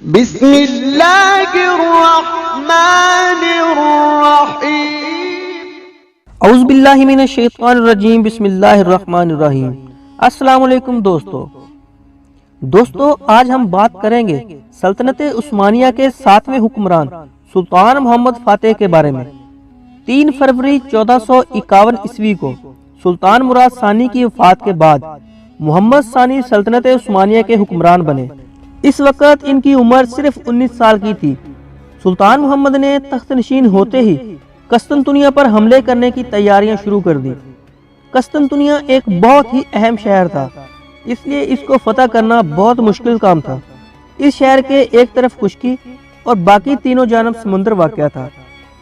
بسم اللہ الرحمن الرحیم۔ اعوذ باللہ من الشیطان الرجیم، بسم اللہ الرحمن الرحیم۔ السلام علیکم دوستو، آج ہم بات کریں گے سلطنت عثمانیہ کے 7ویں حکمران سلطان محمد فاتح کے بارے میں۔ 3 فروری 1451 عیسوی کو سلطان مراد ثانی کی وفات کے بعد محمد ثانی سلطنت عثمانیہ کے حکمران بنے۔ اس وقت ان کی عمر صرف 19 سال کی تھی۔ سلطان محمد نے تخت نشین ہوتے ہی قسطنطنیہ پر حملے کرنے کی تیاریاں شروع کر دی۔ قسطنطنیہ ایک بہت ہی اہم شہر تھا، اس لیے اس کو فتح کرنا بہت مشکل کام تھا۔ اس شہر کے ایک طرف خشکی اور باقی تینوں جانب سمندر واقع تھا۔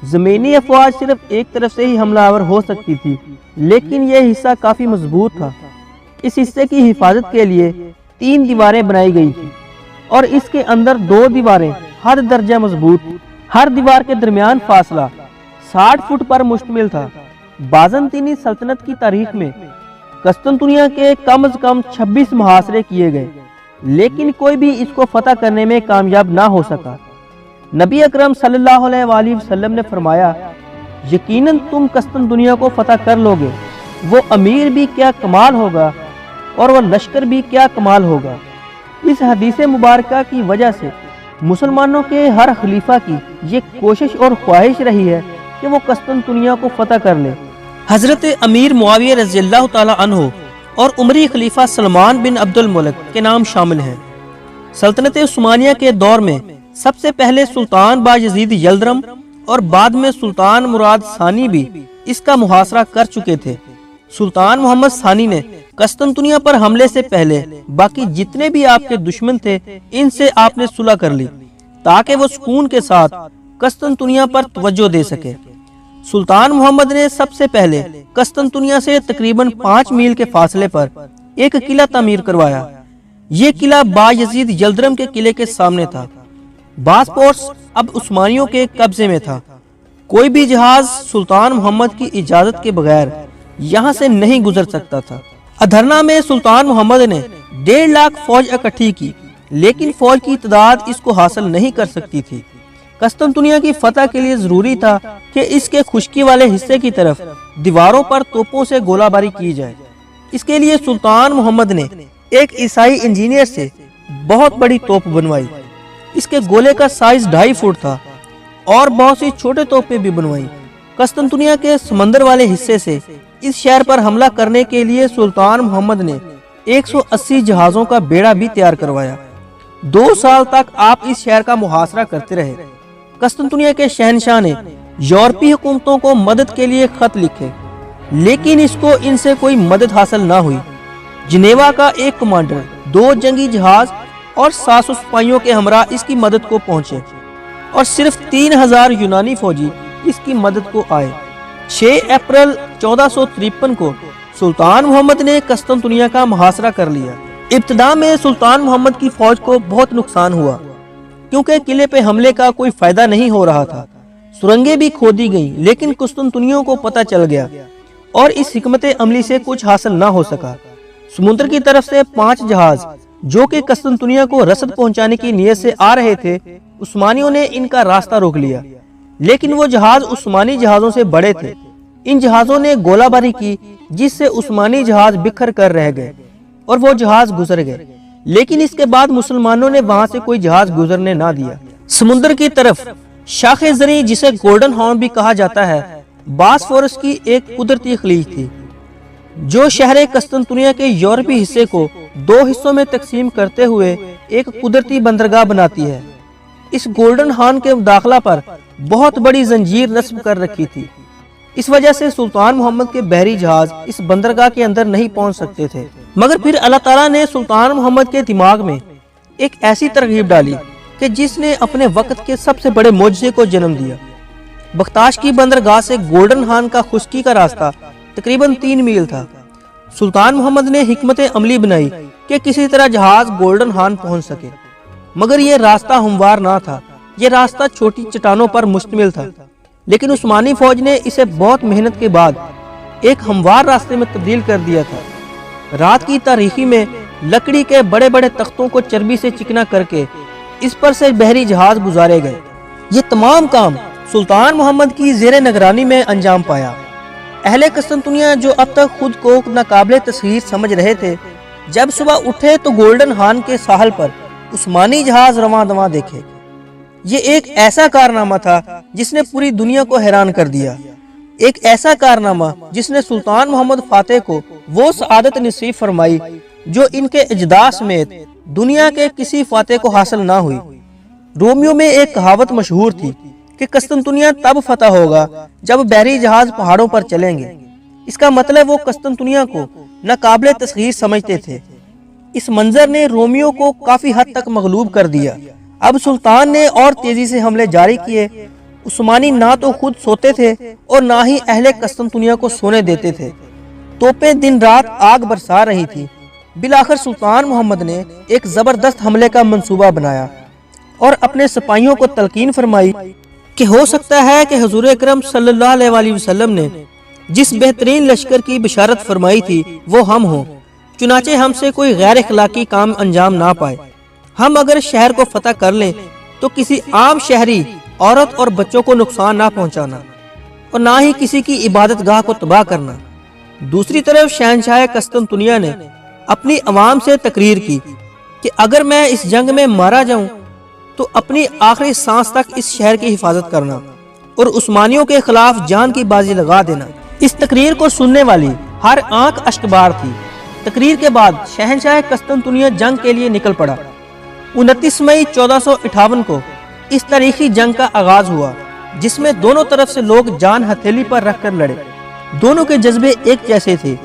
زمینی افواج صرف ایک طرف سے ہی حملہ آور ہو سکتی تھی، لیکن یہ حصہ کافی مضبوط تھا۔ اس حصے کی حفاظت کے لیے 3 دیواریں بنائی گئی تھی اور اس کے اندر 2 دیواریں حد درجہ مضبوط، ہر دیوار کے درمیان فاصلہ 60 فٹ پر مشتمل تھا۔ بازنطینی سلطنت کی تاریخ میں قسطنطنیہ کے کم از کم 26 محاصرے کیے گئے، لیکن کوئی بھی اس کو فتح کرنے میں کامیاب نہ ہو سکا۔ نبی اکرم صلی اللہ علیہ وآلہ وسلم نے فرمایا، یقیناً تم قسطنطنیہ کو فتح کر لو گے۔ وہ امیر بھی کیا کمال ہوگا اور وہ لشکر بھی کیا کمال ہوگا۔ اس حدیث مبارکہ کی وجہ سے مسلمانوں کے ہر خلیفہ کی یہ کوشش اور خواہش رہی ہے کہ وہ قسطنطنیہ کو فتح کر لے۔ حضرت امیر معاویہ رضی اللہ تعالی عنہ اور عمری خلیفہ سلمان بن عبد الملک کے نام شامل ہیں۔ سلطنت عثمانیہ کے دور میں سب سے پہلے سلطان باجزید یلدرم اور بعد میں سلطان مراد ثانی بھی اس کا محاصرہ کر چکے تھے۔ سلطان محمد ثانی نے قسطنطنیہ پر حملے سے پہلے باقی جتنے بھی آپ کے دشمن تھے ان سے آپ نے صلح کر لی تاکہ وہ سکون کے ساتھ قسطنطنیہ پر توجہ دے سکے۔ سلطان محمد نے سب سے پہلے قسطنطنیہ سے تقریباً 5 میل کے فاصلے پر ایک قلعہ تعمیر کروایا۔ یہ قلعہ باجزید یلدرم کے قلعے کے سامنے تھا۔ باسپورس اب عثمانیوں کے قبضے میں تھا۔ کوئی بھی جہاز سلطان محمد کی اجازت کے بغیر یہاں سے نہیں گزر سکتا تھا۔ ادھرنا میں سلطان محمد نے 1.5 لاکھ فوج اکٹھی کی، لیکن فوج کی تعداد اس کو حاصل نہیں کر سکتی تھی۔ قسطنطنیہ کی فتح کے لیے ضروری تھا کہ اس کے خشکی والے حصے کی طرف دیواروں پر توپوں سے گولہ باری کی جائے۔ اس کے لیے سلطان محمد نے ایک عیسائی انجینئر سے بہت بڑی توپ بنوائی۔ اس کے گولے کا سائز 2.5 فٹ تھا اور بہت سی چھوٹے توپیں بھی بنوائی۔ قسطنطنیہ کے سمندر والے حصے سے اس شہر پر حملہ کرنے کے لیے سلطان محمد نے 180 جہازوں کا بیڑا بھی تیار کروایا۔ 2 سال تک آپ اس شہر کا محاصرہ کرتے رہے۔ قسطنطنیہ کے شہنشاہ نے یورپی حکومتوں کو مدد کے لیے خط لکھے، لیکن اس کو ان سے کوئی مدد حاصل نہ ہوئی۔ جنیوا کا ایک کمانڈر 2 جنگی جہاز اور 700 سپاہیوں کے ہمراہ اس کی مدد کو پہنچے اور صرف 3000 یونانی فوجی اس کی مدد کو آئے۔ 6 اپریل 1453 کو سلطان محمد نے قسطنطنیہ کا محاصرہ کر لیا۔ ابتدا میں سلطان محمد کی فوج کو بہت نقصان ہوا کیونکہ قلعے پہ حملے کا کوئی فائدہ نہیں ہو رہا تھا۔ سرنگیں بھی کھودی گئیں، لیکن قسطنطنیوں کو پتہ چل گیا اور اس حکمت عملی سے کچھ حاصل نہ ہو سکا۔ سمندر کی طرف سے 5 جہاز جو کہ قسطنطنیہ کو رسد پہنچانے کی نیت سے آ رہے تھے، عثمانیوں نے ان کا راستہ روک لیا، لیکن وہ جہاز عثمانی جہازوں سے بڑے تھے۔ ان جہازوں نے گولہ باری کی جس سے عثمانی جہاز بکھر کر رہ گئے اور وہ جہاز گزر گئے، لیکن اس کے بعد مسلمانوں نے وہاں سے کوئی جہاز گزرنے نہ دیا۔ سمندر کی طرف شاخ زریں جسے گولڈن ہارن بھی کہا جاتا ہے، باسفورس کی ایک قدرتی خلیج تھی جو شہر قسطنطنیہ کے یورپی حصے کو 2 حصوں میں تقسیم کرتے ہوئے ایک قدرتی بندرگاہ بناتی ہے۔ اس گولڈن ہارن کے داخلہ پر بہت بڑی زنجیر نصب کر رکھی تھی، اس وجہ سے سلطان محمد کے بحری جہاز اس بندرگاہ کے اندر نہیں پہنچ سکتے تھے۔ مگر پھر اللہ تعالیٰ نے سلطان محمد کے دماغ میں ایک ایسی ترغیب ڈالی کہ جس نے اپنے وقت کے سب سے بڑے معجزے کو جنم دیا۔ بختاش کی بندرگاہ سے گولڈن ہارن کا خشکی کا راستہ تقریباً 3 میل تھا۔ سلطان محمد نے حکمت عملی بنائی کہ کسی طرح جہاز گولڈن ہارن پہنچ سکے، مگر یہ راستہ ہموار نہ تھا۔ یہ راستہ چھوٹی چٹانوں پر مشتمل تھا، لیکن عثمانی فوج نے اسے بہت محنت کے بعد ایک ہموار راستے میں تبدیل کر دیا تھا۔ رات کی تاریکی میں لکڑی کے بڑے بڑے تختوں کو چربی سے چکنا کر کے اس پر سے بحری جہاز گزارے گئے۔ یہ تمام کام سلطان محمد کی زیر نگرانی میں انجام پایا۔ اہل قسطنطنیہ جو اب تک خود کو ناقابل تسخیر سمجھ رہے تھے، جب صبح اٹھے تو گولڈن ہارن کے ساحل پر عثمانی جہاز رواں دواں دیکھے۔ یہ ایک ایسا کارنامہ تھا جس نے پوری دنیا کو حیران کر دیا، ایک ایسا کارنامہ جس نے سلطان محمد فاتح کو وہ سعادت نصیب فرمائی جو ان کے اجداد سمیت دنیا کے کسی فاتح کو حاصل نہ ہوئی۔ رومیو میں ایک کہاوت مشہور تھی کہ قسطنطنیہ تب فتح ہوگا جب بحری جہاز پہاڑوں پر چلیں گے۔ اس کا مطلب وہ قسطنطنیہ کو ناقابل تسخیر سمجھتے تھے۔ اس منظر نے رومیو کو کافی حد تک مغلوب کر دیا۔ اب سلطان نے اور تیزی سے حملے جاری کیے۔ عثمانی نہ تو خود سوتے تھے اور نہ ہی اہل قسطنطنیہ کو سونے دیتے تھے۔ توپیں دن رات آگ برسا رہی تھی۔ بالآخر سلطان محمد نے ایک زبردست حملے کا منصوبہ بنایا اور اپنے سپاہیوں کو تلقین فرمائی کہ ہو سکتا ہے کہ حضور اکرم صلی اللہ علیہ وسلم نے جس بہترین لشکر کی بشارت فرمائی تھی وہ ہم ہوں، چنانچہ ہم سے کوئی غیر اخلاقی کام انجام نہ پائے۔ ہم اگر شہر کو فتح کر لیں تو کسی عام شہری، عورت اور بچوں کو نقصان نہ پہنچانا اور نہ ہی کسی کی عبادت گاہ کو تباہ کرنا۔ دوسری طرف شہنشاہ قسطنطنیہ نے اپنی عوام سے تقریر کی کہ اگر میں اس جنگ میں مارا جاؤں تو اپنی آخری سانس تک اس شہر کی حفاظت کرنا اور عثمانیوں کے خلاف جان کی بازی لگا دینا۔ اس تقریر کو سننے والی ہر آنکھ اشکبار تھی۔ تقریر کے بعد شہنشاہ قسطنطنیہ جنگ کے لیے نکل پڑا۔ 29 مئی 1458 کو اس تاریخی جنگ کا آغاز ہوا جس میں دونوں طرف سے لوگ جان ہتھیلی پر رکھ کر لڑے۔ دونوں کے جذبے ایک جیسے تھے،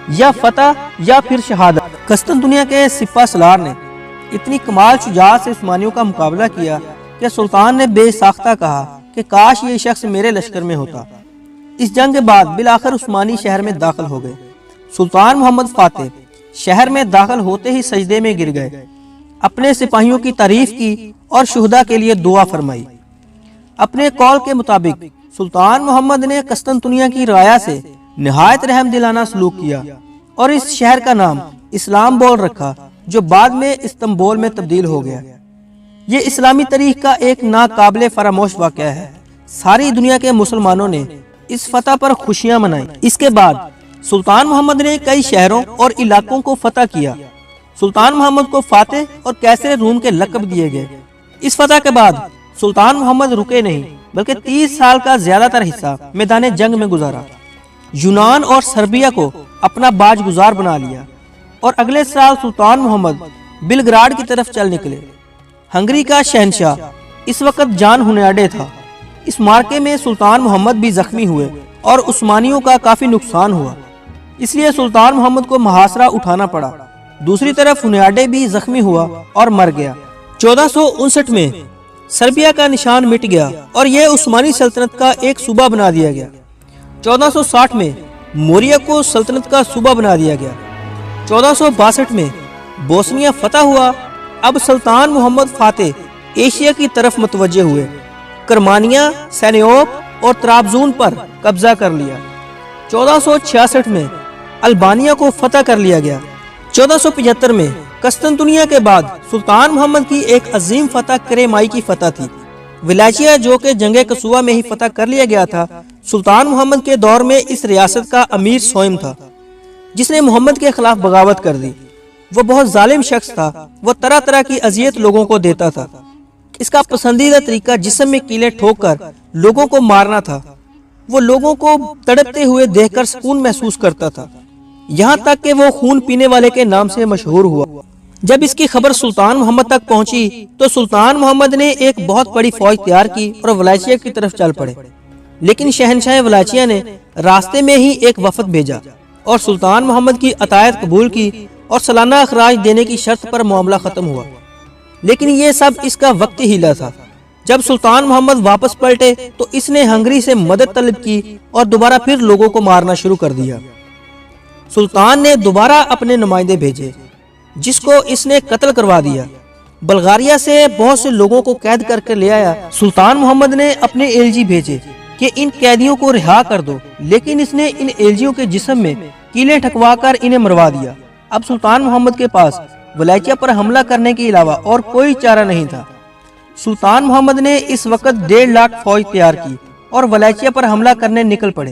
یا فتح یا پھر شہادت۔ قسطنطنیہ کے سپہ سالار نے اتنی کمال شجاعت سے عثمانیوں کا مقابلہ کیا کہ سلطان نے بے ساختہ کہا کہ کاش یہ شخص میرے لشکر میں ہوتا۔ اس جنگ کے بعد بالآخر عثمانی شہر میں داخل ہو گئے۔ سلطان محمد فاتح شہر میں داخل ہوتے ہی سجدے میں گر گئے، اپنے سپاہیوں کی تعریف کی اور شہداء کے لیے دعا فرمائی۔ اپنے قول کے مطابق سلطان محمد نے قسطنطنیہ کی رعایا سے نہایت رحم دلانہ سلوک کیا اور اس شہر کا نام اسلام بول رکھا جو بعد میں استنبول میں تبدیل ہو گیا۔ یہ اسلامی تاریخ کا ایک ناقابل فراموش واقعہ ہے۔ ساری دنیا کے مسلمانوں نے اس فتح پر خوشیاں منائیں۔ اس کے بعد سلطان محمد نے کئی شہروں اور علاقوں کو فتح کیا۔ سلطان محمد کو فاتح اور کیسر روم کے لقب دیے گئے۔ اس فتح کے بعد سلطان محمد رکے نہیں بلکہ 30 سال کا زیادہ تر حصہ میدان جنگ میں گزارا۔ یونان اور سربیا کو اپنا باج گزار بنا لیا اور اگلے سال سلطان محمد بلگراڈ کی طرف چل نکلے۔ ہنگری کا شہنشاہ اس وقت جان ہنیاڈے تھا۔ اس مارکے میں سلطان محمد بھی زخمی ہوئے اور عثمانیوں کا کافی نقصان ہوا، اس لیے سلطان محمد کو محاصرہ اٹھانا پڑا۔ دوسری طرف ہنیاڈے بھی زخمی ہوا اور مر گیا۔ 1459 میں سربیا کا نشان مٹ گیا اور یہ عثمانی سلطنت کا ایک صوبہ بنا دیا گیا۔ 1460 میں موریا کو سلطنت کا صوبہ بنا دیا گیا۔ 1462 میں بوسنیا فتح ہوا۔ اب سلطان محمد فاتح ایشیا کی طرف متوجہ ہوئے۔ کرمانیا، سینیوپ اور ترابزون پر قبضہ کر لیا۔ 1466 میں البانیا کو فتح کر لیا گیا۔ 1475 میں قسطنطنیہ کے بعد سلطان محمد کی ایک عظیم فتح کریمائی کی فتح تھی۔ ولاچیا جو کہ جنگ کسوہ میں ہی فتح کر لیا گیا تھا۔ سلطان محمد کے دور میں اس ریاست کا امیر سوئم تھا جس نے محمد کے خلاف بغاوت کر دی۔ وہ بہت ظالم شخص تھا۔ وہ طرح طرح کی اذیت لوگوں کو دیتا تھا۔ اس کا پسندیدہ طریقہ جسم میں کیلیں ٹھوک کر لوگوں کو مارنا تھا۔ وہ لوگوں کو تڑپتے ہوئے دیکھ کر سکون محسوس کرتا تھا، یہاں تک کہ وہ خون پینے والے کے نام سے مشہور ہوا۔ جب اس کی خبر سلطان محمد تک پہنچی تو سلطان محمد نے ایک بہت بڑی فوج تیار کی اور ولائچیا کی طرف چل پڑے، لیکن شہنشاہ ولائچیا نے راستے میں ہی ایک وفد بھیجا اور سلطان محمد کی عطایت قبول کی اور سالانہ اخراج دینے کی شرط پر معاملہ ختم ہوا۔ لیکن یہ سب اس کا وقتی ہیلا تھا۔ جب سلطان محمد واپس پلٹے تو اس نے ہنگری سے مدد طلب کی اور دوبارہ پھر لوگوں کو مارنا شروع کر دیا۔ سلطان نے دوبارہ اپنے نمائندے بھیجے جس کو اس نے قتل کروا دیا۔ بلغاریہ سے بہت سے لوگوں کو قید کر کے لے آیا۔ سلطان محمد نے اپنے ایلجی بھیجے کہ ان قیدیوں کو رہا کر دو، لیکن اس نے ان ایلجیوں کے جسم میں کیلیں ٹھکوا کر انہیں مروا دیا۔ اب سلطان محمد کے پاس ولائچیا پر حملہ کرنے کے علاوہ اور کوئی چارہ نہیں تھا۔ سلطان محمد نے اس وقت 1.5 لاکھ فوج تیار کی اور ولائچیا پر حملہ کرنے نکل پڑے۔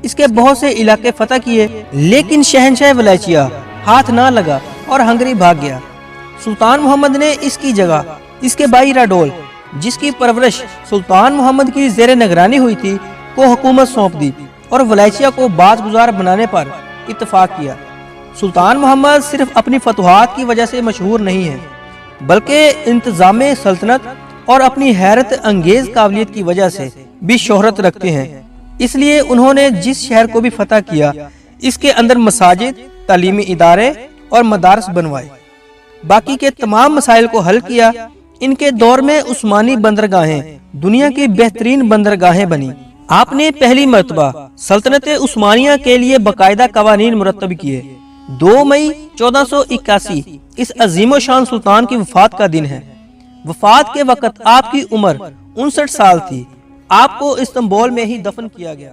اس کے بہت سے علاقے فتح کیے، لیکن شہنشاہ ولائچیا ہاتھ نہ لگا اور ہنگری بھاگ گیا۔ سلطان محمد نے اس کی جگہ اس کے بھائی راڈول، جس کی پرورش سلطان محمد کی زیر نگرانی ہوئی تھی، کو حکومت سونپ دی اور ولائچیا کو باز گزار بنانے پر اتفاق کیا۔ سلطان محمد صرف اپنی فتوحات کی وجہ سے مشہور نہیں ہے، بلکہ انتظام سلطنت اور اپنی حیرت انگیز قابلیت کی وجہ سے بھی شہرت رکھتے ہیں۔ اس لیے انہوں نے جس شہر کو بھی فتح کیا، اس کے اندر مساجد، تعلیمی ادارے اور مدارس بنوائے، باقی کے تمام مسائل کو حل کیا۔ ان کے دور میں عثمانی بندرگاہیں دنیا کی بہترین بندرگاہیں بنی۔ آپ نے پہلی مرتبہ سلطنت عثمانیہ کے لیے باقاعدہ قوانین مرتب کیے۔ 2 مئی 1481 اس عظیم و شان سلطان کی وفات کا دن ہے۔ وفات کے وقت آپ کی عمر 59 سال تھی۔ آپ کو استنبول میں ہی دفن کیا گیا۔